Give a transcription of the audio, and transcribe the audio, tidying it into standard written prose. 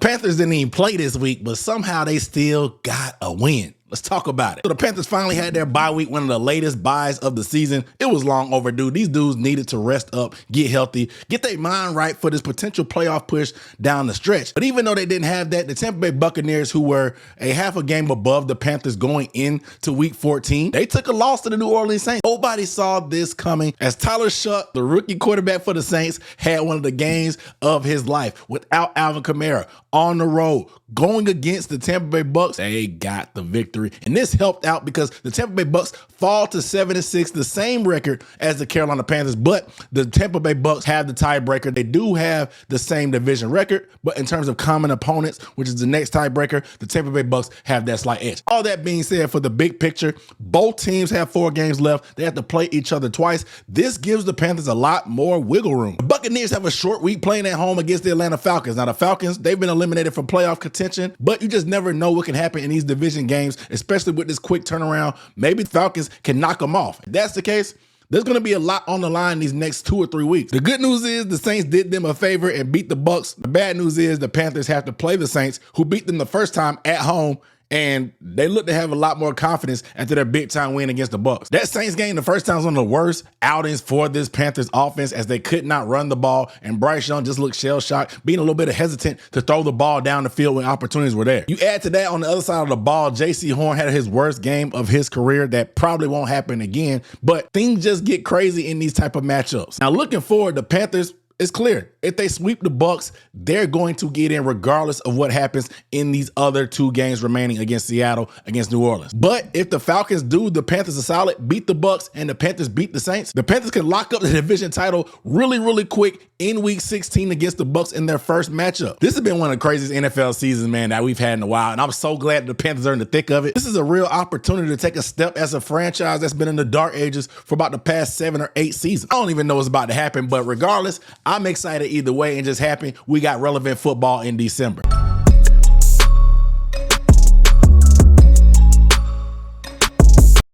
Panthers didn't even play this week, but somehow they still got a win. Let's talk about it. So the Panthers finally had their bye week, one of the latest buys of the season. It was long overdue. These dudes needed to rest up, get healthy, get their mind right for this potential playoff push down the stretch. But even though they didn't have that, the Tampa Bay Buccaneers, who were a half a game above the Panthers going into week 14, they took a loss to the New Orleans Saints. Nobody saw this coming, as Tyler Shuck, the rookie quarterback for the Saints, had one of the games of his life without Alvin Kamara on the road, going against the Tampa Bay Bucs. They got the victory. And this helped out because the Tampa Bay Bucs fall to 7-6, the same record as the Carolina Panthers, but the Tampa Bay Bucs have the tiebreaker. They do have the same division record, but in terms of common opponents, which is the next tiebreaker, the Tampa Bay Bucs have that slight edge. All that being said, for the big picture, both teams have 4 games left. They have to play each other twice. This gives the Panthers a lot more wiggle room. The Buccaneers have a short week playing at home against the Atlanta Falcons. Now, the Falcons, they've been eliminated from playoff contention, but you just never know what can happen in these division games, especially with this quick turnaround. Maybe the Falcons can knock them off. If that's the case, there's going to be a lot on the line these next 2 or 3 weeks. The good news is the Saints did them a favor and beat the Bucs. The bad news is the Panthers have to play the Saints, who beat them the first time at home, and they look to have a lot more confidence after their big-time win against the Bucs. That Saints game, the first time, was one of the worst outings for this Panthers offense, as they could not run the ball, and Bryce Young just looked shell-shocked, being a little bit hesitant to throw the ball down the field when opportunities were there. You add to that, on the other side of the ball, J.C. Horn had his worst game of his career. That probably won't happen again, but things just get crazy in these type of matchups. Now, looking forward, the Panthers, it's clear, if they sweep the Bucs, they're going to get in regardless of what happens in these other 2 games remaining against Seattle, against New Orleans. But if the Falcons do the Panthers a solid, beat the Bucs, and the Panthers beat the Saints, the Panthers can lock up the division title really quick in week 16 against the Bucs in their first matchup. This has been one of the craziest NFL seasons, man, that we've had in a while, and I'm so glad the Panthers are in the thick of it. This is a real opportunity to take a step as a franchise that's been in the dark ages for about the past 7 or 8 seasons. I don't even know what's about to happen, but regardless, I'm excited either way, and just happy we got relevant football in December.